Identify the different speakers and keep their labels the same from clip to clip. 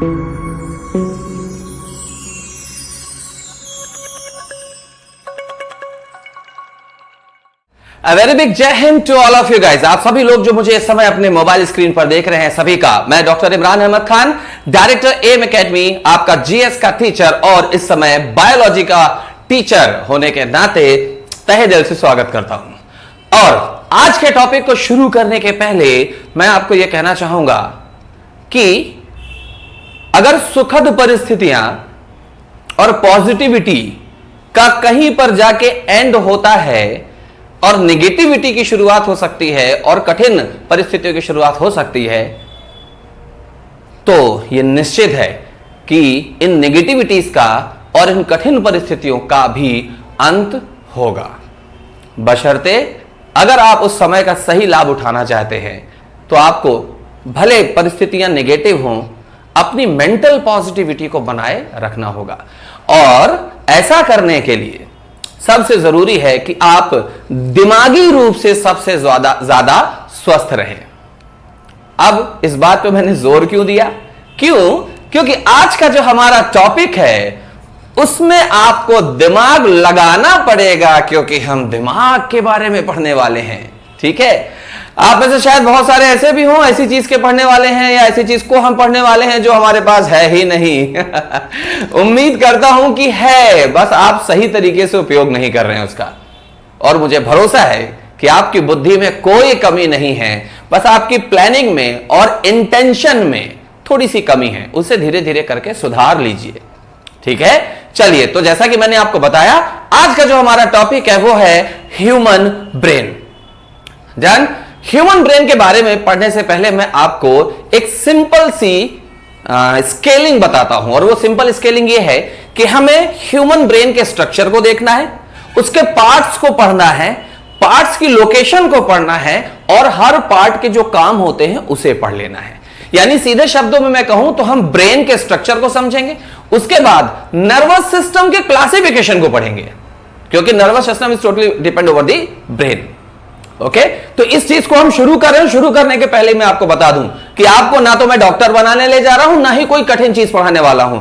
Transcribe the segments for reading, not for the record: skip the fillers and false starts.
Speaker 1: Very big Jai Hind to all of you guys. आप सभी लोग जो मुझे इस समय अपने मोबाइल स्क्रीन पर देख रहे हैं, सभी का मैं doctor Imran Ahmad Khan, director M academy, आपका जीएस का टीचर और इस समय बायोलॉजी का टीचर होने के नाते तहे दिल से स्वागत करता हूं। और आज के टॉपिक को शुरू करने के पहले मैं आपको यह कहना चाहूंगा कि अगर सुखद परिस्थितियां और पॉजिटिविटी का कहीं पर जाके एंड होता है और नेगेटिविटी की शुरुआत हो सकती है और कठिन परिस्थितियों की शुरुआत हो सकती है, तो यह निश्चित है कि इन नेगेटिविटीज का और इन कठिन परिस्थितियों का भी अंत होगा, बशर्ते अगर आप उस समय का सही लाभ उठाना चाहते हैं तो आपको भले परिस्थितियां नेगेटिव हों, अपनी मेंटल पॉजिटिविटी को बनाए रखना होगा। और ऐसा करने के लिए सबसे जरूरी है कि आप दिमागी रूप से सबसे ज्यादा स्वस्थ रहें। अब इस बात पे मैंने जोर क्यों दिया? क्योंकि आज का जो हमारा टॉपिक है उसमें आपको दिमाग लगाना पड़ेगा, क्योंकि हम दिमाग के बारे में पढ़ने वाले हैं। ठीक है, आप में से शायद बहुत सारे ऐसे भी हों, ऐसी चीज के पढ़ने वाले हैं या ऐसी चीज को हम पढ़ने वाले हैं जो हमारे पास है ही नहीं। उम्मीद करता हूं कि है, बस आप सही तरीके से उपयोग नहीं कर रहे हैं उसका। और मुझे भरोसा है कि आपकी बुद्धि में कोई कमी नहीं है, बस आपकी प्लानिंग में और इंटेंशन में थोड़ी सी कमी है, उसे धीरे धीरे करके सुधार लीजिए। ठीक है, चलिए, तो जैसा कि मैंने आपको बताया, आज का जो हमारा टॉपिक है वो है ह्यूमन ब्रेन। जान, ह्यूमन ब्रेन के बारे में पढ़ने से पहले मैं आपको एक सिंपल सी स्केलिंग बताता हूं। और वो सिंपल स्केलिंग ये है कि हमें ह्यूमन ब्रेन के स्ट्रक्चर को देखना है, उसके पार्ट्स को पढ़ना है, पार्ट्स की लोकेशन को पढ़ना है और हर पार्ट के जो काम होते हैं उसे पढ़ लेना है। यानी सीधे शब्दों में मैं कहूं तो हम ब्रेन के स्ट्रक्चर को समझेंगे, उसके बाद नर्वस सिस्टम के क्लासिफिकेशन को पढ़ेंगे, क्योंकि nervous system is totally depend over the brain. Okay, तो इस चीज को हम शुरू करें। शुरू करने के पहले मैं आपको बता दूं कि आपको ना तो मैं डॉक्टर बनाने ले जा रहा हूं, ना ही कोई कठिन चीज पढ़ाने वाला हूं।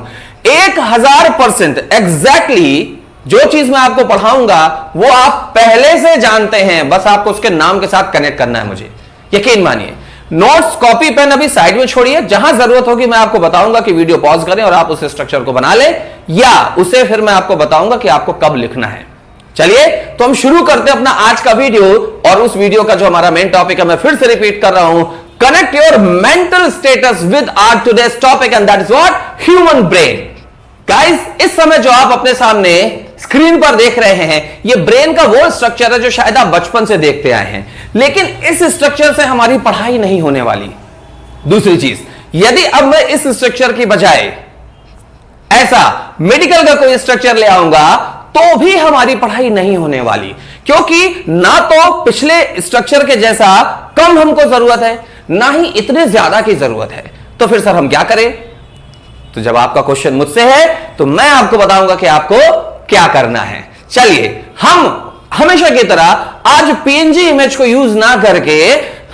Speaker 1: 1000% एग्जैक्टली जो चीज मैं आपको पढ़ाऊंगा वो आप पहले से जानते हैं, बस आपको उसके नाम के साथ कनेक्ट करना है। मुझे यकीन मानिए। नोट्स, कॉपी, पेन अभी साइड में छोड़िए, जहां जरूरत होगी मैं आपको बताऊंगा कि वीडियो पॉज करें और आप उस स्ट्रक्चर को बना लें, या उसे फिर मैं आपको बताऊंगा कि आपको कब लिखना है। चलिए, तो हम शुरू करते हैं अपना आज का वीडियो। और उस वीडियो का जो हमारा मेन टॉपिक है, मैं फिर से रिपीट कर रहा हूं, connect your mental status with our today's topic, and that is what? Human brain. Guys, इस समय जो आप अपने सामने स्क्रीन पर देख रहे हैं, ये ब्रेन का वो स्ट्रक्चर है जो शायद आप बचपन से देखते आए हैं, लेकिन इस स्ट्रक्चर से हमारी पढ़ाई नहीं होने वाली। दूसरी चीज, यदि अब मैं इस स्ट्रक्चर की बजाय ऐसा मेडिकल का कोई स्ट्रक्चर ले आऊंगा तो भी हमारी पढ़ाई नहीं होने वाली, क्योंकि ना तो पिछले स्ट्रक्चर के जैसा कम हमको जरूरत है, ना ही इतने ज्यादा की जरूरत है। तो फिर सर हम क्या करें? तो जब आपका क्वेश्चन मुझसे है तो मैं आपको बताऊंगा कि आपको क्या करना है। चलिए, हम हमेशा की तरह आज पीएनजी इमेज को यूज ना करके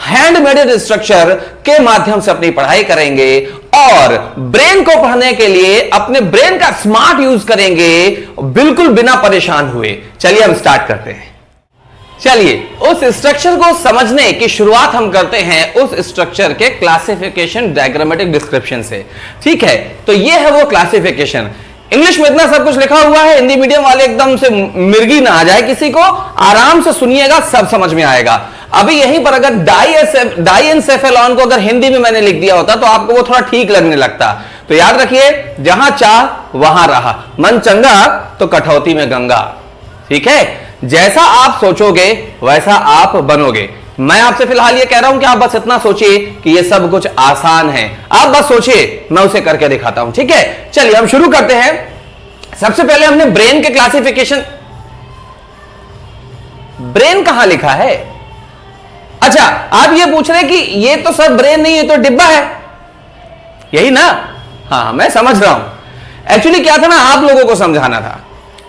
Speaker 1: हैंडमेडेड स्ट्रक्चर के माध्यम से अपनी पढ़ाई करेंगे और ब्रेन को पढ़ने के लिए अपने ब्रेन का स्मार्ट यूज करेंगे, बिल्कुल बिना परेशान हुए। चलिए हम स्टार्ट करते हैं। चलिए, उस स्ट्रक्चर को समझने की शुरुआत हम करते हैं उस स्ट्रक्चर के क्लासिफिकेशन डायग्रामेटिक डिस्क्रिप्शन से। ठीक है, तो ये है वो क्लासिफिकेशन। इंग्लिश में इतना सब कुछ लिखा हुआ है, हिंदी मीडियम वाले एकदम से मिर्गी ना आ जाए किसी को, आराम से सुनिएगा, सब समझ में आएगा। अभी यहीं पर अगर डाइएन्सेफेलॉन को अगर हिंदी में मैंने लिख दिया होता तो आपको वो थोड़ा ठीक लगने लगता। तो याद रखिए, जहां चाह वहां रहा, मन चंगा तो कठौती में गंगा। ठीक है, जैसा आप सोचोगे वैसा आप बनोगे। मैं आपसे फिलहाल ये कह रहा हूं कि आप बस इतना सोचिए कि ये सब कुछ आसान है। आप बस सोचिए, मैं उसे करके दिखाता हूं। ठीक है, चलिए हम शुरू करते हैं। सबसे पहले हमने ब्रेन के क्लासिफिकेशन। ब्रेन कहां लिखा है? अच्छा, आप ये पूछ रहे कि ये तो सर ब्रेन नहीं, ये तो डिब्बा है, यही ना? हाँ, मैं समझ रहा हूं। एक्चुअली क्या था ना, आप लोगों को समझाना था,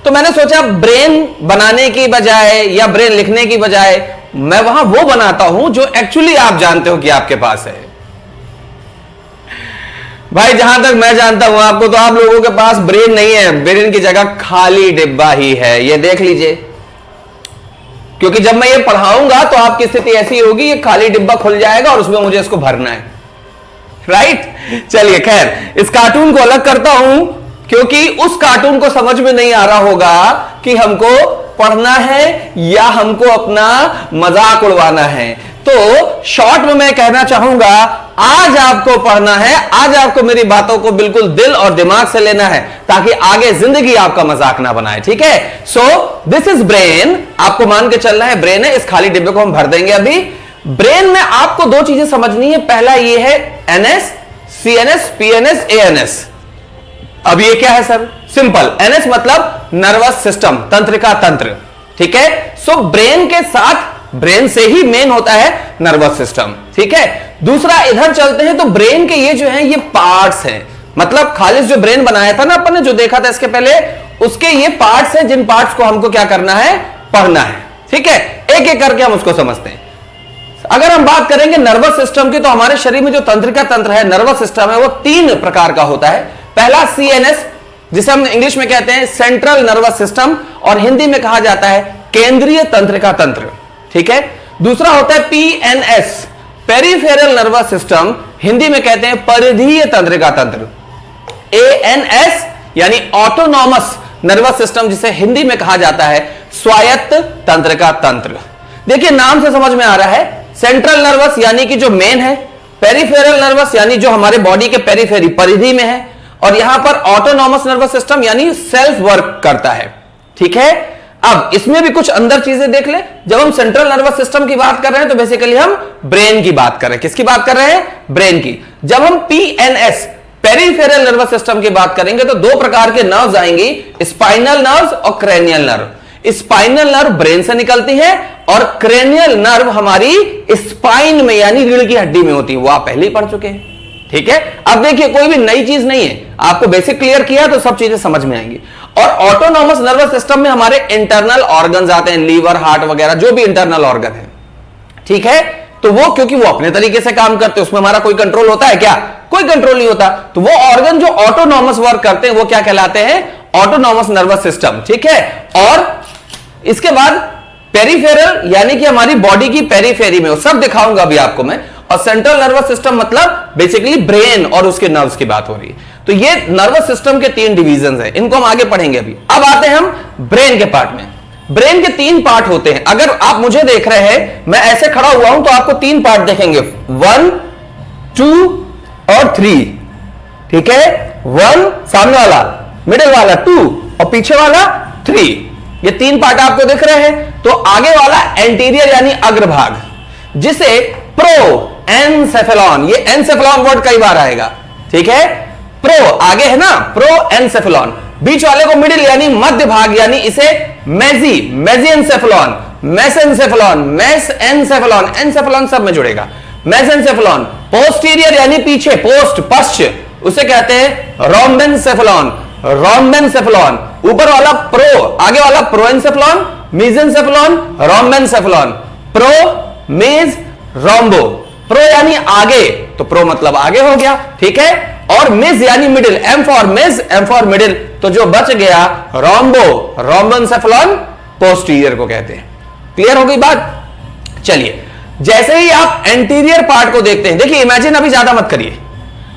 Speaker 1: तो मैंने सोचा ब्रेन बनाने की बजाय या ब्रेन लिखने की बजाय मैं वहां वो बनाता हूं जो एक्चुअली आप जानते हो कि आपके पास है। भाई जहां तक मैं जानता हूं आपको, तो आप लोगों के पास ब्रेन नहीं है, ब्रेन की जगह खाली डिब्बा ही है, ये देख लीजिए। क्योंकि जब मैं ये पढ़ाऊंगा तो आपकी स्थिति ऐसी होगी, ये खाली डिब्बा खुल जाएगा और उसमें मुझे इसको भरना है, राइट। चलिए खैर, इस कार्टून को अलग करता हूं क्योंकि उस कार्टून को समझ में नहीं आ रहा होगा कि हमको पढ़ना है या हमको अपना मजाक उड़वाना है। तो शॉर्ट में मैं कहना चाहूंगा, आज आपको पढ़ना है, आज आपको मेरी बातों को बिल्कुल दिल और दिमाग से लेना है ताकि आगे जिंदगी आपका मजाक ना बनाए, ठीक है। सो दिस इज ब्रेन, आपको मान के चलना है ब्रेन है, इस खाली डिब्बे को हम भर देंगे। अभी ब्रेन में आपको दो चीजें समझनी है, पहला ये है एनएस, सीएनएस, पीएनएस, एएनएस। अब ये क्या है सर? सिंपल, एनएस मतलब नर्वस सिस्टम, तंत्रिका तंत्र, ठीक है। सो ब्रेन के साथ, ब्रेन से ही मेन होता है नर्वस सिस्टम, ठीक है। दूसरा इधर चलते हैं, तो ब्रेन के ये जो है ये पार्ट्स हैं, मतलब खालिस जो ब्रेन बनाया था ना अपन ने, जो देखा था इसके पहले, उसके ये पार्ट्स हैं जिन पार्ट्स को हमको क्या करना है? पढ़ना है, ठीक है। एक एक करके हम उसको समझते हैं। अगर हम बात करेंगे नर्वस सिस्टम की, तो हमारे शरीर में जो तंत्रिका तंत्र है, नर्वस सिस्टम है, वो 3 प्रकार का होता है। पहला सीएनएस, जिसे हम इंग्लिश में कहते हैं सेंट्रल नर्वस सिस्टम, और हिंदी में कहा जाता है केंद्रीय तंत्रिका तंत्र, ठीक है। दूसरा होता है PNS, peripheral nervous system, Hindi में कहते हैं परिधीय तंत्रिका तंत्र। एएनएस यानी ऑटोनॉमस नर्वस सिस्टम, जिसे हिंदी में कहा जाता है स्वायत्त तंत्रिका तंत्र। देखिए नाम से समझ में आ रहा है, सेंट्रल नर्वस यानी कि जो मेन है, पेरिफेरल नर्वस यानी जो हमारे बॉडी के पेरिफेरी, परिधि में है, और यहां पर ऑटोनॉमस नर्वस सिस्टम यानी सेल्फ वर्क करता है, ठीक है। अब इसमें भी कुछ अंदर चीजें देख ले। जब हम सेंट्रल नर्वस सिस्टम की बात कर रहे हैं तो बेसिकली हम ब्रेन की बात कर रहे हैं। किसकी बात कर रहे हैं? ब्रेन की। जब हम पीएनएस, पेरिफेरल नर्वस सिस्टम की बात करेंगे तो 2 प्रकार के नर्व्स आएंगी, स्पाइनल नर्व्स और cranial nerve. Spinal nerve brain से निकलती है और क्रेनियल नर्व हमारी स्पाइन में यानी रीढ़ की हड्डी में होती है, वो आप पहले ही पढ़ चुके हैं, ठीक है। अब देखिए कोई भी नई चीज नहीं है, आपको बेसिक क्लियर किया तो सब चीजें समझ में आएंगी। और ऑटोनॉमस नर्वस सिस्टम में हमारे इंटरनल ऑर्गन्स आते हैं, लीवर, हार्ट वगैरह जो भी इंटरनल ऑर्गन है, ठीक है। तो वो क्योंकि वो अपने तरीके से काम करते हैं, उसमें हमारा कोई कंट्रोल होता है क्या? कोई कंट्रोल नहीं होता। तो वो ऑर्गन जो ऑटोनॉमस वर्क करते हैं वो क्या कहलाते हैं? ऑटोनॉमस नर्वस सिस्टम, ठीक है। और इसके बाद पेरिफेरल यानी कि हमारी बॉडी की पेरिफेरी में, वो सब दिखाऊंगा अभी आपको मैं। और सेंट्रल नर्वस सिस्टम मतलब बेसिकली ब्रेन और उसके नर्व्स की बात हो रही है। तो ये नर्वस सिस्टम के 3 डिवीजन हैं, इनको हम आगे पढ़ेंगे अभी। अब आते हैं हम ब्रेन के पार्ट में। ब्रेन के 3 पार्ट होते हैं। अगर आप मुझे देख रहे हैं, मैं ऐसे खड़ा हुआ हूं, तो आपको 3 पार्ट देखेंगे, 1, 2 और 3, ठीक है। 1 सामने वाला, मिडिल वाला 2 और पीछे वाला 3, ये 3 पार्ट आपको दिख रहे हैं। तो आगे वाला एंटीरियर यानी अग्रभाग, जिसे प्रो एनसेफेलॉन, ये एनसेफेलॉन वर्ड कई बार आएगा, ठीक है। प्रो आगे है ना, प्रो एनसेफेलॉन। बीच वाले को मिडिल यानी मध्य भाग, यानी इसे मेजी, मेजियनसेफेलॉन, मेसेनसेफेलॉन, मेसएनसेफेलॉन, एनसेफेलॉन सब में जुड़ेगा, मेसेनसेफेलॉन। पोस्टीरियर यानी पीछे, पोस्ट पश्च, उसे कहते हैं रोम्बेनसेफेलॉन, रोम्बेनसेफेलॉन। ऊपर वाला प्रो, आगे वाला प्रोएनसेफेलॉन, मेसेनसेफेलॉन, रोम्बेनसेफेलॉन। प्रो, मेज, रोम्बो। प्रो यानी आगे, तो प्रो मतलब आगे हो गया, ठीक है। और मिज यानी middle, M for midge, M for middle. तो जो बच गया रोम्बो, रोम्बेनसेफेलॉन, पोस्टीरियर को कहते हैं। क्लियर हो गई बात? चलिए, जैसे ही आप एंटीरियर पार्ट को देखते हैं, देखिए इमेजिन अभी ज्यादा मत करिए,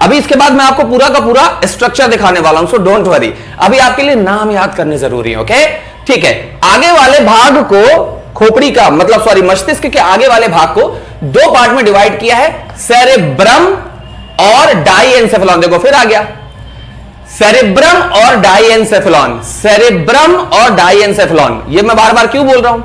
Speaker 1: अभी इसके बाद मैं आपको पूरा का पूरा स्ट्रक्चर दिखाने वाला हूं, सो डोंट वरी। अभी आपके लिए नाम याद करने जरूरी है, ओके, ठीक है। आगे वाले भाग को, खोपड़ी का मतलब सॉरी मस्तिष्क के आगे वाले भाग को 2 पार्ट में डिवाइड किया है, सेरेब्रम और डाइएन्सेफेलॉन। देखो फिर आ गया सेरेब्रम और डाइएन्सेफेलॉन, सेरेब्रम और डाइएन्सेफेलॉन। ये मैं बार बार क्यों बोल रहा हूं?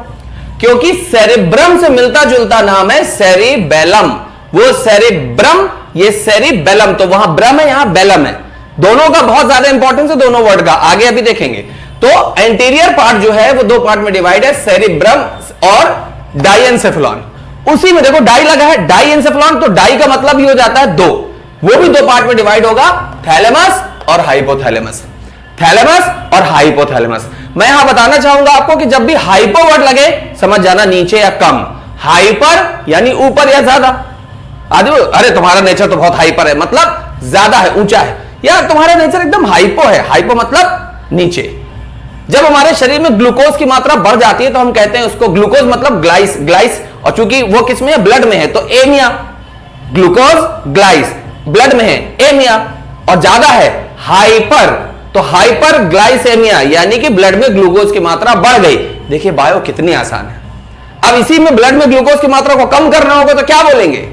Speaker 1: क्योंकि सेरेब्रम से मिलता जुलता नाम है सेरिबेलम। वो सेरेब्रम, ये सेरिबेलम, तो वहां ब्रम है, यहां बेलम है। दोनों का बहुत ज्यादा इंपॉर्टेंस है, दोनों वर्ड का, आगे अभी देखेंगे। तो एंटीरियर पार्ट जो है वो 2 पार्ट में डिवाइड है, सेरिब्रम और डाइएन्सेफेलॉन। उसी में देखो डाई लगा है, डाइएन्सेफेलॉन, तो डाई का मतलब ही हो जाता है 2, वो भी 2 पार्ट में डिवाइड होगा, थैलेमस और हाइपोथैलेमस, थैलेमस और हाइपोथैलेमस। मैं यहां बताना चाहूंगा आपको कि जब भी हाइपो वर्ड लगे समझ जाना नीचे या कम, हाइपर यानी ऊपर या ज्यादा। अरे तुम्हारा नेचर तो बहुत हाइपर है, मतलब ज्यादा है, ऊंचा है, या तुम्हारा नेचर एकदम हाइपो है। हाइपो मतलब नीचे। जब हमारे शरीर में ग्लूकोज की मात्रा बढ़ जाती है तो हम कहते हैं उसको, ग्लूकोज मतलब ग्लाइस, ग्लाइस, और चूंकि वो किसमें है, ब्लड में है, तो एमिया। ग्लूकोज ग्लाइस ब्लड में है, एमिया। और ज्यादा है हाइपर, तो हाइपर ग्लाइसेमिया, यानी कि ब्लड में ग्लूकोज की मात्रा बढ़ गई। देखिए बायो कितनी आसान है। अब इसी में ब्लड में ग्लूकोज की मात्रा को कम करना होगा तो क्या बोलेंगे,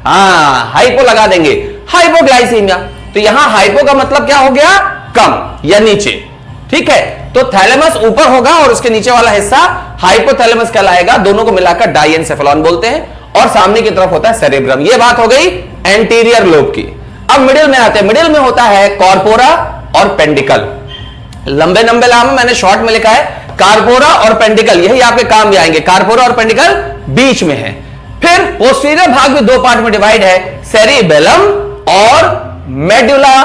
Speaker 1: हाँ हाइपो लगा देंगे, हाइपोग्लाइसीमिया। तो यहां हाइपो का मतलब क्या हो गया, कम या नीचे। ठीक है, तो थैलेमस ऊपर होगा और उसके नीचे वाला हिस्सा हाइपोथैलेमस कहलाएगा। दोनों को मिलाकर डाइएन्सेफेलॉन बोलते हैं, और सामने की तरफ होता है सेरेब्रम। ये बात हो गई एंटीरियर लोब की। अब मिडिल में आते हैं। मिडिल में होता है कॉर्पोरा और पेंडिकल। लंबे लंबे नाम मैंने शॉर्ट में लिखा है कार्पोरा और पेंडिकल, यही आपके काम भी आएंगे। कार्पोरा और पेंडिकल बीच में है। फिर पोस्टीरियर भाग भी दो पार्ट में डिवाइड है, सेरिबेलम और मेडुला।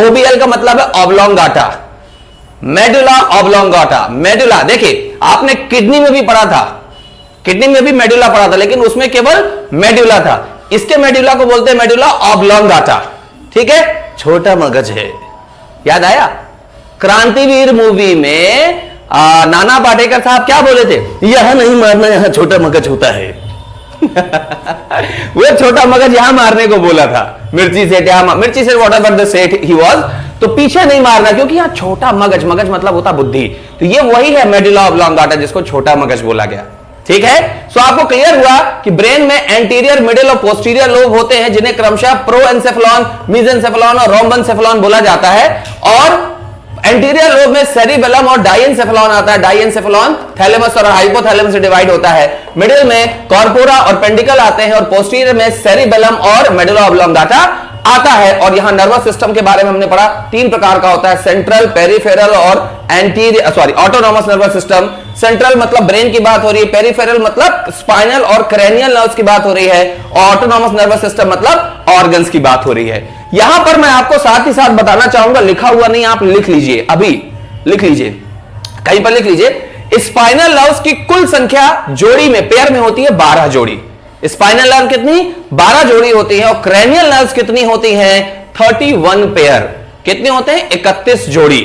Speaker 1: ओबीएल का मतलब है ऑब्लोंगाटा, मेडुला ऑब्लोंगाटा। मेडुला देखिए आपने किडनी में भी पढ़ा था, किडनी में भी मेडुला पढ़ा था, लेकिन उसमें केवल मेडुला था। इसके मेडुला को बोलते हैं मेडुला ऑब्लोंगाटा। ठीक है, छोटा मगज है। याद आया, क्रांतिवीर मूवी में नाना पाटेकर साहब क्या बोले थे, यहां नहीं मारना, यहां छोटा मगज होता है। वो छोटा मगज यहां मारने को बोला था, मिर्ची सेठ, यहां मिर्ची सेठ वॉट एवर द सेठ ही वाज, तो पीछे नहीं मारना क्योंकि यहां छोटा मगज, मगज मतलब होता बुद्धि। तो ये वही है मेडुला ऑब्लोंगाटा जिसको छोटा मगज बोला गया। ठीक है, सो आपको क्लियर हुआ कि ब्रेन में एंटीरियर, मिडिल और पोस्टीरियर लोब होते हैं, जिन्हें क्रमशः प्रोएंसेफेलॉन, मेसेंसेफेलॉन और रोम्बेंसेफेलॉन बोला जाता है। और एंटीरियर लोब में सेरिबेलम और डाइएन्सेफेलॉन आता है। डाइएन्सेफेलॉन थैलेमस और हाइपोथैलेमस से डिवाइड होता है। मिडिल में कॉर्पोरा और पेंडिकल आते हैं, और पोस्टीरियर में सेरिबेलम और मेडुला ऑब्लोंगाटा आता है। और यहां नर्वस सिस्टम के बारे में हमने पढ़ा, तीन प्रकार का होता है, सेंट्रल, पेरिफेरल और ऑटोनॉमस नर्वस सिस्टम। सेंट्रल मतलब ब्रेन की बात हो रही है, पेरिफेरल मतलब स्पाइनल और क्रेनियल नर्व्स की बात हो रही है, और ऑटोनॉमस नर्वस सिस्टम मतलब ऑर्गन्स की बात हो रही है। यहां पर मैं आपको साथ ही साथ बताना चाहूंगा, लिखा हुआ नहीं, आप लिख लीजिए, अभी लिख लीजिए, कहीं पर लिख लीजिए। स्पाइनल नर्व्स की कुल संख्या जोड़ी में, पेयर में होती है 12 जोड़ी। स्पाइनल नर्व कितनी, 12 जोड़ी होती है। और क्रेनियल नर्व्स कितनी होती हैं, 31 पेयर। कितने होते हैं, 31 जोड़ी।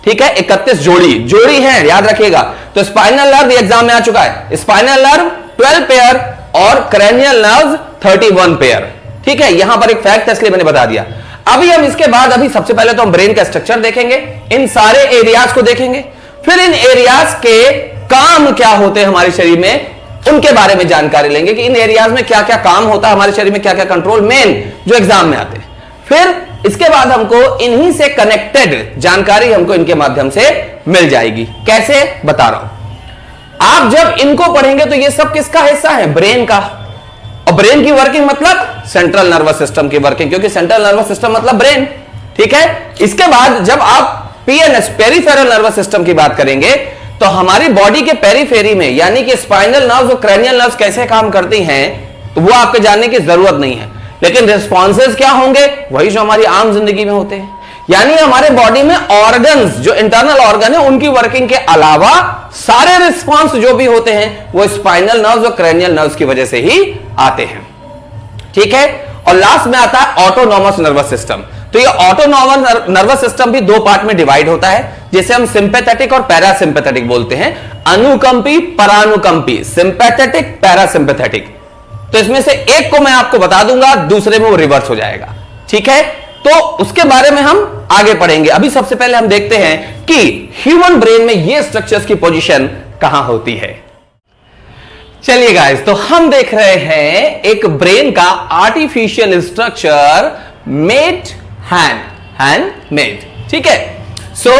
Speaker 1: ठीक है, 31 जोड़ी है, याद रखिएगा। तो स्पाइनल नर्व एग्जाम में आ चुका है, स्पाइनल नर्व 12 पेयर और क्रेनियल नर्व्स 31 पेयर। ठीक है, यहां पर एक फैक्ट है इसलिए मैंने बता दिया। अभी हम इसके बाद, अभी सबसे पहले तो हम ब्रेन का स्ट्रक्चर देखेंगे, इन सारे एरियाज को देखेंगे, फिर इन एरियाज के काम क्या होते हैं हमारे शरीर में, उनके बारे में जानकारी लेंगे कि इन एरियाज में क्या क्या काम होता है हमारे शरीर में, क्या क्या कंट्रोल मेन जो एग्जाम में आते हैं। फिर इसके बाद हमको इन्हीं से कनेक्टेड जानकारी हमको इनके माध्यम से मिल जाएगी। कैसे, बता रहा हूं। आप जब इनको पढ़ेंगे तो ये सब किसका हिस्सा है, ब्रेन का। और ब्रेन की वर्किंग मतलब सेंट्रल नर्वस सिस्टम की वर्किंग, क्योंकि सेंट्रल नर्वस सिस्टम मतलब ब्रेन। ठीक है, इसके बाद जब आप पीएनएस, पेरिफेरल नर्वस सिस्टम की बात करेंगे, तो हमारी बॉडी के पेरिफेरी में, यानी कि स्पाइनल नर्व्स और क्रेनियल नर्व्स कैसे काम करती हैं, तो वो आपके जानने की जरूरत नहीं है। लेकिन रिस्पॉन्सेज क्या होंगे, वही जो हमारी आम जिंदगी में होते हैं। यानी हमारे बॉडी में ऑर्गन्स, जो इंटरनल ऑर्गन है, उनकी वर्किंग के अलावा सारे रिस्पॉन्स जो भी होते हैं वो स्पाइनल नर्व्स और क्रेनियल नर्व्स की वजह से ही आते हैं। ठीक है, और लास्ट में आता है ऑटोनॉमस नर्वस सिस्टम। तो ये ऑटोनॉमस नर्वस सिस्टम भी दो पार्ट में डिवाइड होता है, जिसे हम सिंपैथेटिक और पैरासिम्पैथेटिक बोलते हैं। अनुकंपी, परानुकंपी, सिंपैथेटिक, पैरासिम्पैथेटिक। तो इसमें से एक को मैं आपको बता दूंगा, दूसरे में वो रिवर्स हो जाएगा। ठीक है, तो उसके बारे में हम आगे पढ़ेंगे। अभी सबसे पहले हम देखते हैं कि ह्यूमन ब्रेन में ये स्ट्रक्चर्स की पोजीशन कहां होती है। चलिए गाइस, तो हम देख रहे हैं एक ब्रेन का आर्टिफिशियल स्ट्रक्चर मेड हैंडमेड। ठीक है, सो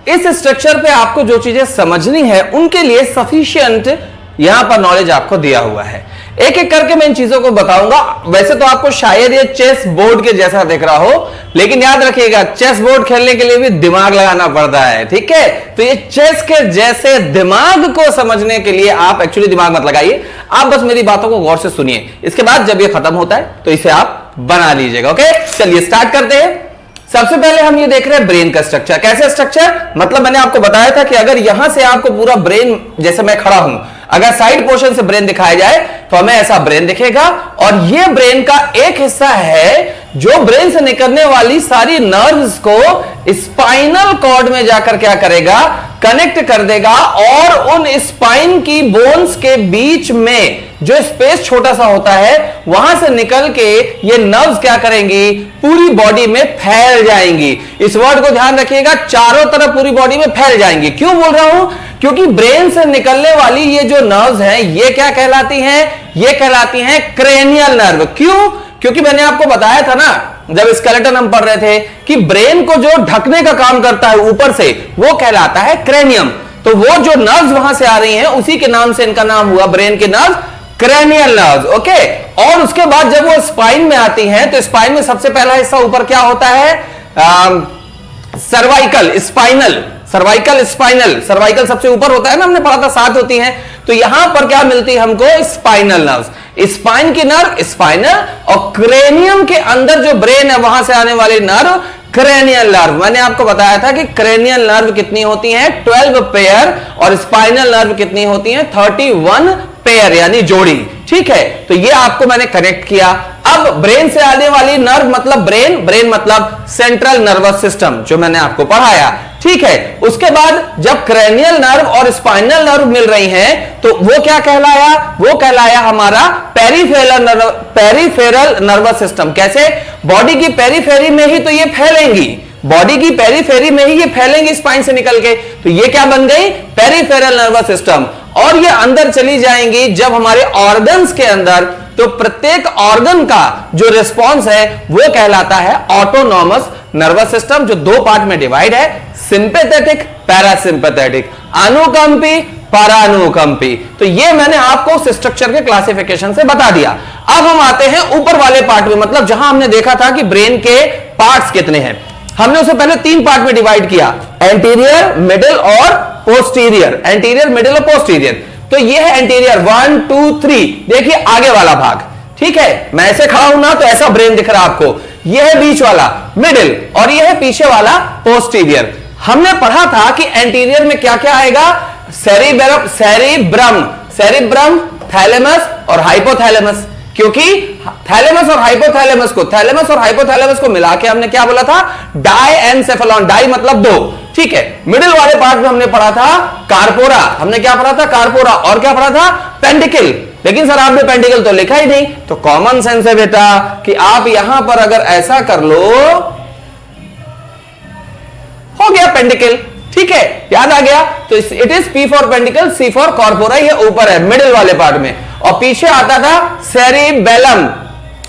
Speaker 1: इस स्ट्रक्चर पे आपको जो चीजें समझनी है उनके लिए सफिशिएंट यहां पर नॉलेज आपको दिया हुआ है। एक एक करके मैं इन चीजों को बताऊंगा। वैसे तो आपको शायद ये चेस बोर्ड के जैसा दिख रहा हो, लेकिन याद रखिएगा चेस बोर्ड खेलने के लिए भी दिमाग लगाना पड़ता है। ठीक है, तो ये चेस के जैसे दिमाग को समझने के लिए आप एक्चुअली दिमाग मत लगाइए, आप बस मेरी बातों को गौर से सुनिए। इसके बाद जब ये खत्म होता है तो इसे आप बना लीजिएगा। ओके, चलिए स्टार्ट करते हैं। सबसे पहले हम ये देख रहे हैं ब्रेन का स्ट्रक्चर। कैसे स्ट्रक्चर, मतलब मैंने आपको बताया था कि अगर यहां से आपको पूरा ब्रेन, जैसे मैं खड़ा हूं, अगर साइड पोर्शन से ब्रेन दिखाया जाए तो हमें ऐसा ब्रेन दिखेगा। और ये ब्रेन का एक हिस्सा है जो ब्रेन से निकलने वाली सारी नर्व्स को स्पाइनल कॉर्ड में जाकर क्या करेगा, कनेक्ट कर देगा, और उन स्पाइन की बोन्स के बीच में जो स्पेस छोटा सा होता है वहां से निकल के ये नर्व्स क्या करेंगी, पूरी बॉडी में फैल जाएंगी। इस वर्ड को ध्यान रखिएगा, चारों तरफ पूरी बॉडी में फैल जाएंगी। क्यों बोल रहा हूं, क्योंकि ब्रेन से निकलने वाली ये जो नर्व्स हैं ये क्या कहलाती हैं, ये कहलाती हैं क्रेनियल नर्व। क्यों, क्योंकि मैंने आपको बताया था ना जब स्केलेटन हम पढ़ रहे थे कि ब्रेन को जो ढकने का काम करता है ऊपर से वो कहलाता है क्रेनियम। तो वो जो नर्व्स वहां से आ रही हैं उसी के नाम से इनका नाम हुआ ब्रेन के नर्व्स क्रेनियल नर्व्स। ओके, और उसके बाद जब वो स्पाइन में आती हैं तो स्पाइन में सबसे पहला हिस्सा ऊपर क्या होता है, cervical spinal, cervical spinal, cervical सबसे ऊपर होता है ना, हमने पढ़ा था 7 होती हैं। तो यहां पर क्या मिलती है हमको, स्पाइनल नर्व्स, स्पाइन की नर्व स्पाइनल, और क्रेनियम के अंदर जो ब्रेन है वहां से आने वाली नर्व क्रेनियल नर्व। मैंने आपको बताया था कि क्रेनियल नर्व कितनी होती हैं, 12 पेयर, और स्पाइनल नर्व कितनी होती हैं, 31 पेयर यानी जोड़ी। ठीक है, तो ये आपको मैंने कनेक्ट किया। अब ब्रेन से आने वाली नर्व मतलब ब्रेन, ब्रेन मतलब सेंट्रल नर्वस सिस्टम, जो मैंने आपको पढ़ाया। ठीक है, उसके बाद जब क्रेनियल नर्व और स्पाइनल नर्व मिल रही हैं तो वो क्या कहलाया, वो कहलाया हमारा पेरिफेरल नर्वस सिस्टम। कैसे, बॉडी की पेरीफेरी में ही तो ये फैलेंगी, बॉडी की पेरीफेरी में ही ये फैलेंगी स्पाइन से निकल के, तो ये क्या बन गई, पेरिफेरल नर्वस सिस्टम। और ये अंदर चली जाएंगी जब हमारे ऑर्गन्स के अंदर, तो प्रत्येक ऑर्गन का जो रिस्पॉन्स है वो कहलाता है ऑटोनॉमस नर्वस सिस्टम, जो 2 पार्ट में डिवाइड है, सिंपैथेटिक पैरासिंपैथेटिक, अनुकंपी परानुकंपी। तो ये मैंने आपको उस स्ट्रक्चर के क्लासिफिकेशन से बता दिया। अब हम आते हैं ऊपर वाले पार्ट में, मतलब जहां हमने देखा था कि ब्रेन के पार्ट्स कितने हैं। हमने उसे पहले 3 पार्ट में डिवाइड किया, एंटीरियर, मिडिल और पोस्टीरियर, एंटीरियर, मिडिल और पोस्टीरियर। तो ये है एंटीरियर 1 2 3, देखिए आगे वाला भाग। ठीक है, मैं ऐसे खड़ा हूं ना तो ऐसा ब्रेन दिख रहा है आपको, ये है बीच वाला मिडिल, और ये है पीछे वाला पोस्टीरियर। हमने पढ़ा था कि एंटीरियर में क्या क्या आएगा, सेरिब्रम, सेरिब्रम, सेरिब्रम, थैलेमस और हाइपोथैलेमस। क्योंकि थैलेमस और हाइपोथैलेमस को, थैलेमस और हाइपोथैलेमस को मिला के हमने क्या बोला था, डायएनसेफेलॉन, डाई मतलब 2। ठीक है, मिडिल वाले पार्ट में हमने पढ़ा था कार्पोरा, हमने क्या पढ़ा था, कार्पोरा, और क्या पढ़ा था, पेंडिकल। लेकिन सर आपने पेंडिकल तो लिखा ही नहीं, तो कॉमन सेंस है बेटा कि आप यहां पर अगर ऐसा कर लो, हो गया पेंडिकल। ठीक है, याद आ गया। तो it is P for pedicel, C for corpora, ये ऊपर है मिडिल वाले पार्ट में, और पीछे आता था सेरिबेलम।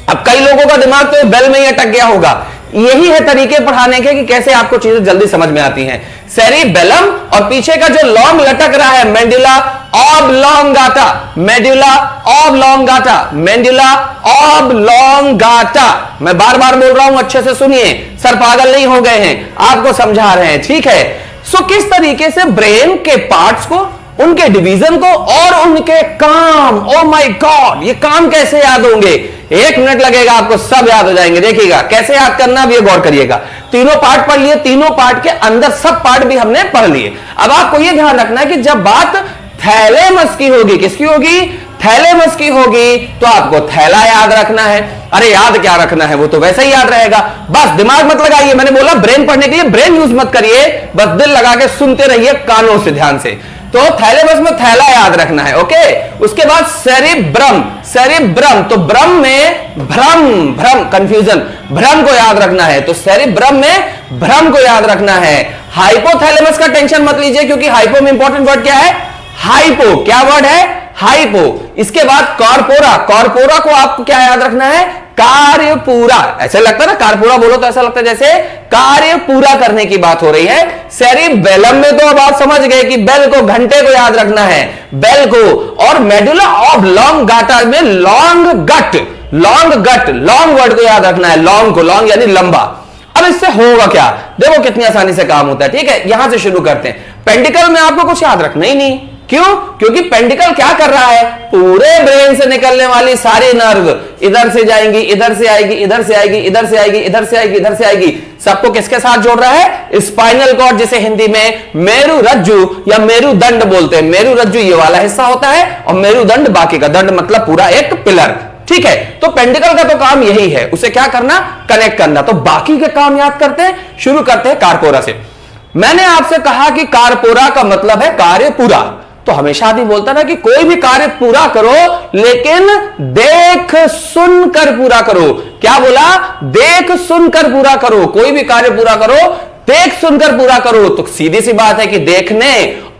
Speaker 1: अब कई लोगों का दिमाग तो बेल में ही अटक गया होगा, यही है तरीके पढ़ाने के कि कैसे आपको चीजें जल्दी समझ में आती हैं। सेरिबेलम, और पीछे का जो लॉन्ग लटक रहा है medulla oblongata, medulla oblongata, medulla oblongata. मैं बार बार बोल रहा हूं, अच्छे से सुनिए, सर पागल नहीं हो गए हैं, आपको समझा रहे हैं। ठीक है, सो किस तरीके से ब्रेन के पार्ट्स को, उनके डिवीजन को और उनके काम, ओ माय गॉड, ये काम कैसे याद होंगे, 1 मिनट लगेगा आपको सब याद हो जाएंगे। देखिएगा कैसे याद करना, भी गौर करिएगा। तीनों पार्ट पढ़ लिए, तीनों पार्ट के अंदर सब पार्ट भी हमने पढ़ लिए। अब आपको यह ध्यान रखना है कि जब बात थैलेमस की होगी, किसकी होगी, थैलेमस की होगी, तो आपको थैला याद रखना है। अरे याद क्या रखना है, वो तो वैसे ही याद रहेगा, बस दिमाग मत लगाइए। मैंने बोला ब्रेन पढ़ने के लिए ब्रेन यूज मत करिए, बस दिल लगा के सुनते रहिए कानों से, ध्यान से। तो थैलेमस में थैला याद रखना है। ओके, उसके बाद सेरिब्रम, सेरिब्रम, तो ब्रम में भ्रम, भ्रम कंफ्यूजन, भ्रम को याद रखना है, तो सेरिब्रम में भ्रम को याद रखना है। हाइपोथैलेमस का टेंशन मत लीजिए, क्योंकि हाइपो में इंपॉर्टेंट वर्ड क्या है, हाइपो, क्या वर्ड है, हाइपो। इसके बाद कॉर्पोरा, कॉर्पोरा को आपको क्या याद रखना है, कार्य पूरा। ऐसे लगता है ना, कार्पोरा बोलो तो ऐसा लगता है जैसे कार्य पूरा करने की बात हो रही है। सेरिबेलम में तो अब आप समझ गए कि बेल को, घंटे को याद रखना है, बेल को। और मेडुला ऑब्लोंगाटा में लॉन्ग गट, लॉन्ग गट, लॉन्ग वर्ड को याद रखना है, लॉन्ग को, लॉन्ग यानी लंबा। अब इससे होगा क्या, देखो कितनी आसानी से काम होता है। ठीक है, यहां से शुरू करते हैं। पेंडिकल में आपको कुछ याद रखना ही नहीं, क्यों, क्योंकि पेंडिकल क्या कर रहा है, पूरे ब्रेन से निकलने वाली सारी नर्व इधर से जाएंगी, इधर से आएगी, इधर से आएगी, इधर से आएगी, इधर से आएगी, इधर से आएगी, सबको किसके साथ जोड़ रहा है, स्पाइनल कॉर्ड, जिसे हिंदी में मेरुरज्जु या मेरुदंड बोलते हैं। मेरुरज्जु ये वाला हिस्सा होता है और मेरुदंड बाकी का, दंड मतलब पूरा एक पिलर। ठीक है, तो पेंडिकल का तो काम यही है, उसे क्या करना, कनेक्ट करना। तो बाकी के काम याद करते हैं, शुरू करते हैं कार्पोरा से। मैंने आपसे कहा कि कार्पोरा का मतलब है कार्य पूरा। तो हमेशा आदमी बोलता ना कि कोई भी कार्य पूरा करो लेकिन देख सुनकर पूरा करो। क्या बोला, देख सुनकर पूरा करो। कोई भी कार्य पूरा करो देख सुनकर पूरा करो। तो सीधी सी बात है कि देखने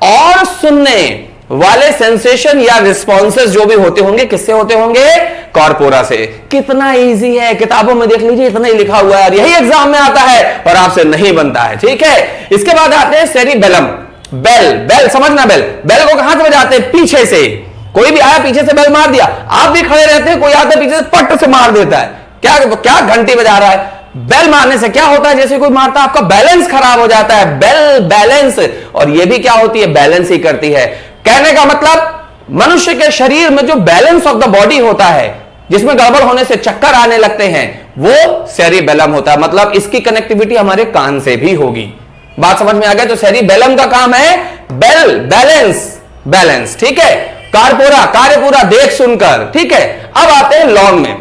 Speaker 1: और सुनने वाले सेंसेशन या रिस्पॉन्सेस जो भी होते होंगे किससे होते होंगे, कॉर्पोरा से। कितना इजी है, किताबों में देख लीजिए इतना ही लिखा हुआ है, यही एग्जाम में आता है और आपसे नहीं बनता है। ठीक है, इसके बाद आते हैं सेरिबेलम। बेल, बेल समझना, बेल, बेल को कहां से बजाते हैं, पीछे से। कोई भी आया पीछे से बेल मार दिया, आप भी खड़े रहते हैं, कोई आता है पीछे से पट से मार देता है, क्या क्या घंटी बजा रहा है। बेल मारने से क्या होता है, जैसे कोई मारता है आपका बैलेंस खराब हो जाता है। बेल बैलेंस, और ये भी क्या होती है, बैलेंस ही करती है। कहने का मतलब मनुष्य के शरीर में जो बैलेंस ऑफ द बॉडी होता है, जिसमें गड़बड़ होने से चक्कर आने लगते हैं, वो सेरिबेलम होता है। मतलब इसकी कनेक्टिविटी हमारे कान से भी होगी। बात समझ में आ गया। तो सेरिबेलम का काम है बेल, बैलेंस, बैलेंस। ठीक है, कार्पोरा कार्य पूरा देख सुनकर। ठीक है, अब आते हैं लॉन्ग में।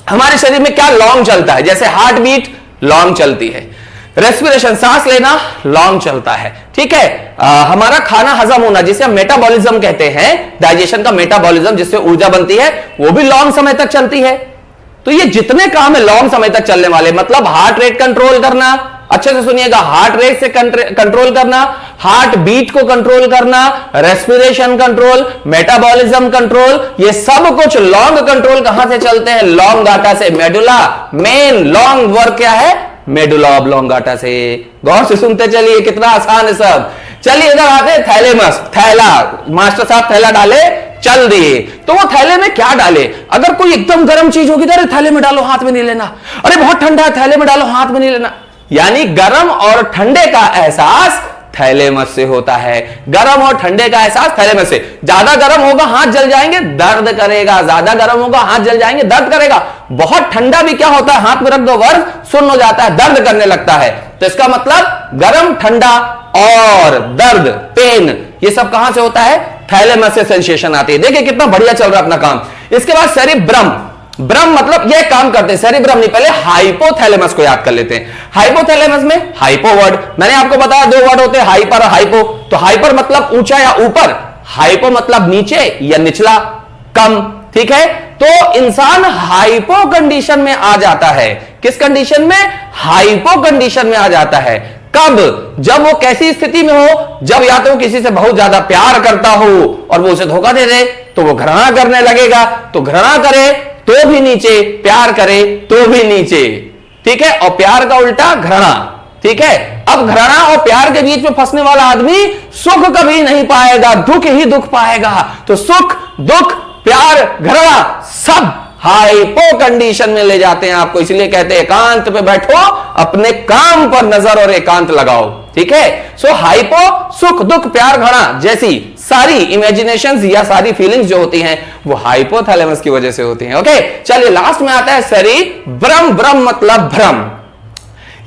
Speaker 1: हमारे शरीर में क्या लॉन्ग चलता है, जैसे हार्ट बीट लॉन्ग चलती है, रेस्पिरेशन सांस लेना लॉन्ग चलता है। ठीक है, हमारा खाना हजम होना जिसे हम मेटाबॉलिज्म कहते हैं, डाइजेशन का मेटाबॉलिज्म जिससे ऊर्जा बनती है, वो भी लॉन्ग समय तक चलती है। तो ये जितने काम है लॉन्ग समय तक चलने वाले, मतलब हार्ट रेट कंट्रोल करना, अच्छे से सुनिएगा, हार्ट रेट से कंट्रोल करना, हार्ट बीट को कंट्रोल करना, रेस्पिरेशन कंट्रोल, मेटाबॉलिज्म कंट्रोल, ये सब कुछ लॉन्ग कंट्रोल कहां से चलते हैं, लॉन्गाटा से। मेडुला मेन लॉन्ग वर्क क्या है, मेडुला ऑब्लोंगाटा से। गौर से सुनते चलिए, कितना आसान है सब। चलिए इधर आते हैं थैलेमस। थैला, मास्टर साहब थैला डाले, चल दिए। तो वो थैले में क्या डाले, अगर कोई एकदम गर्म चीज होगी तो अरे थैले में डालो, हाथ में नहीं लेना, अरे बहुत ठंडा है थैले में डालो, हाथ में नहीं लेना। यानी गर्म और ठंडे का एहसास थैलेमस से होता है। गर्म और ठंडे का एहसास थैलेमस से। ज्यादा गर्म होगा हाथ जल जाएंगे, दर्द करेगा, ज्यादा गर्म होगा हाथ जल जाएंगे, दर्द करेगा। बहुत ठंडा भी क्या होता है, हाथ में रख दो वर्ग सुन्न हो जाता है, दर्द करने लगता है। तो इसका मतलब गर्म, ठंडा और दर्द, पेन, ये सब कहां से होता है, थैलेमस से सेंसेशन आती है। देखिए कितना बढ़िया चल रहा है अपना काम। इसके बाद सेरिब्रम। ब्रम मतलब ये काम करते हैं, सेरिब्रम नहीं, पहले हाइपोथैलेमस को याद कर लेते हैं। हाइपोथैलेमस में हाइपो वर्ड, मैंने आपको बताया दो वर्ड होते हैं, हाइपर और हाइपो। तो हाइपर मतलब ऊंचा या ऊपर, हाइपो मतलब नीचे या निचला, कम। ठीक है, तो इंसान हाइपो कंडीशन में आ जाता है। किस कंडीशन में, हाइपो कंडीशन में आ जाता है। कब, जब वो कैसी स्थिति में हो, जब या तो किसी से बहुत ज्यादा प्यार करता हो और वो उसे धोखा दे दे तो वो घृणा करने लगेगा। तो घृणा करे तो भी नीचे, प्यार करे तो भी नीचे। ठीक है, और प्यार का उल्टा घृणा। ठीक है, अब घृणा और प्यार के बीच में फंसने वाला आदमी सुख कभी नहीं पाएगा, दुख ही दुख पाएगा। तो सुख, दुख, प्यार, घृणा सब हाइपो कंडीशन में ले जाते हैं आपको। इसलिए कहते हैं एकांत पे बैठो, अपने काम पर नजर और एकांत लगाओ। ठीक है, सो हाइपो, सुख, दुख, प्यार, घृणा जैसी सारी इमेजिनेशंस या सारी फीलिंग्स जो होती हैं वो हाइपोथैलेमस की वजह से होती हैं। ओके, चलिए लास्ट में आता है सेरिब्रम। ब्रम मतलब भ्रम।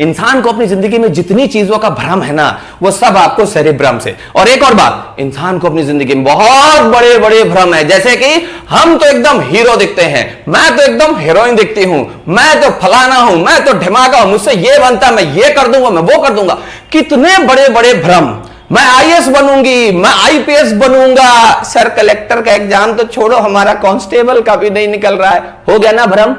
Speaker 1: इंसान को अपनी जिंदगी में जितनी चीजों का भ्रम है ना, वो सब आपको सेरिब्रम से। और एक और बात, इंसान को अपनी जिंदगी में बहुत बड़े बड़े भ्रम है, जैसे कि हम तो एकदम हीरो दिखते हैं, मैं तो एकदम हीरोइन दिखती हूं, मैं तो फलाना हूं, मैं तो ढिमाका हूं, मुझसे ये बनता, मैं ये कर दूंगा, मैं वो कर दूंगा। कितने बड़े बड़े भ्रम। मैं आईएएस बनूंगी, मैं आईपीएस बनूंगा। सर कलेक्टर का एग्जाम तो छोड़ो, हमारा कांस्टेबल का भी नहीं निकल रहा है। हो गया ना भ्रम।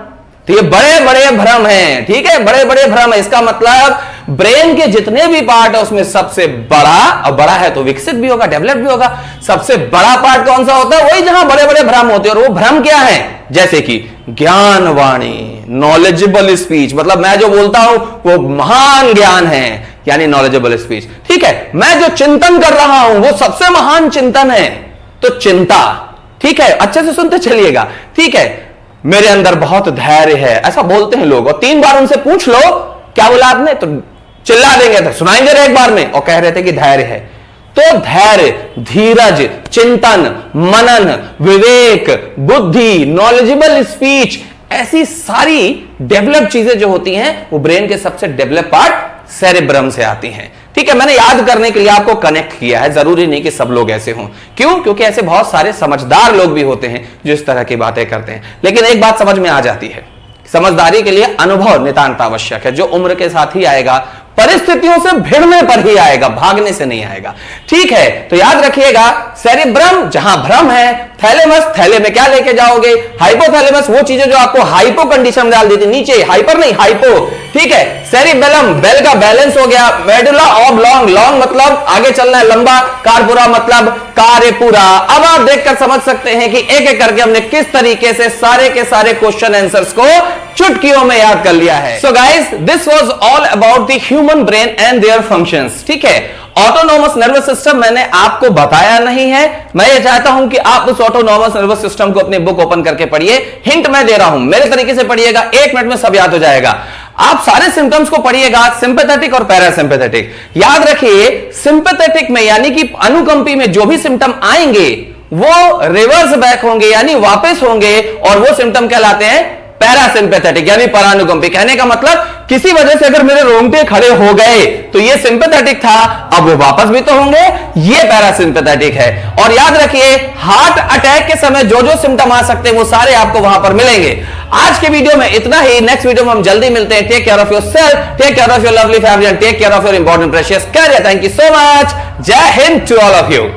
Speaker 1: तो ये बड़े बड़े भ्रम हैं। ठीक है, बड़े बड़े भ्रम है। इसका मतलब ब्रेन के जितने भी पार्ट है उसमें सबसे बड़ा, और बड़ा है तो विकसित भी होगा, डेवलप भी होगा, सबसे बड़ा पार्ट कौन सा होता है, वही जहां बड़े बड़े भ्रम होते हैं। और वो भ्रम क्या है, जैसे कि ज्ञान वाणी, नॉलेजेबल स्पीच, मतलब मैं जो बोलता हूं वो महान ज्ञान है, यानी नॉलेजेबल स्पीच। ठीक है, मैं जो चिंतन कर रहा हूं वो सबसे महान चिंतन है, तो चिंता। ठीक है, अच्छे से सुनते चलिएगा। ठीक है, मेरे अंदर बहुत धैर्य है, ऐसा बोलते हैं लोग, और 3 बार उनसे पूछ लो क्या बोला आपने, तो चिल्ला देंगे, तो सुनाएंगे एक बार में, और कह रहे थे कि धैर्य है। तो धैर्य, धीरज, चिंतन, मनन, विवेक, बुद्धि, नॉलेजेबल स्पीच, ऐसी सारी डेवलप चीजें जो होती हैं वो ब्रेन के सबसे डेवलप पार्ट सेरेब्रम से आती हैं। ठीक है, मैंने याद करने के लिए आपको कनेक्ट किया है, जरूरी नहीं कि सब लोग ऐसे हों। क्यों? क्योंकि ऐसे बहुत सारे समझदार लोग भी होते हैं जो इस तरह की बातें करते हैं। लेकिन एक बात समझ में आ जाती है, समझदारी के लिए अनुभव नितांत आवश्यक है, जो उम्र के साथ ही आएगा, परिस्थितियों से भिड़ने पर ही आएगा, भागने से नहीं आएगा। ठीक है, तो याद रखिएगा, सेरेब्रम जहां भ्रम है, थैलेमस, थैले में क्या लेके जाओगे, हाइपोथैलेमस वो चीजें जो आपको हाइपो कंडीशन में डाल देती, नीचे, हाइपर नहीं हाइपो। ठीक है, सेरिबेलम, बेल का बैलेंस हो गया, मेडुला ऑब्लॉन्ग, लॉन्ग मतलब आगे चलना है, लंबा, कार्पोरा मतलब कार्य पूरा। अब आप देखकर समझ सकते हैं कि एक एक करके हमने किस तरीके से सारे के सारे क्वेश्चन आंसर्स को चुटकियों में याद कर लिया है। So guys, this was all about the human brain and their functions. ठीक है, ऑटोनोमस नर्वस सिस्टम मैंने आपको बताया नहीं है। मैं ये चाहता हूं कि आप उस ऑटोनोमस नर्वस सिस्टम को अपनी बुक ओपन करके पढ़िए। हिंट मैं दे रहा हूं, मेरे तरीके से पढ़िएगा, 1 मिनट में सब याद हो जाएगा। आप सारे सिम्टम्स को पढ़िएगा, सिंपैथेटिक और पैरासिम्पैथेटिक। याद रखिए, सिंपैथेटिक में यानी कि अनुकंपी में जो भी सिम्टम आएंगे वो रिवर्स बैक होंगे, यानी वापस होंगे, और वो सिम्टम कहलाते हैं पैरासिम्पैथेटिक यानी परानुकंपी। कहने का मतलब, किसी वजह से अगर मेरे रोंगटे खड़े हो गए तो ये सिंपैथेटिक था, अब वो वापस भी तो होंगे, ये पैरासिम्पैथेटिक है। और याद रखिए, हार्ट अटैक के समय जो जो सिम्टम आ सकते हैं वो सारे आपको वहां पर मिलेंगे। आज के वीडियो में इतना ही, नेक्स्ट वीडियो में हम जल्दी मिलते हैं। Take care of yourself, take care of your lovely family and take care of your important precious career. Thank you so much. जय Hind to all of you.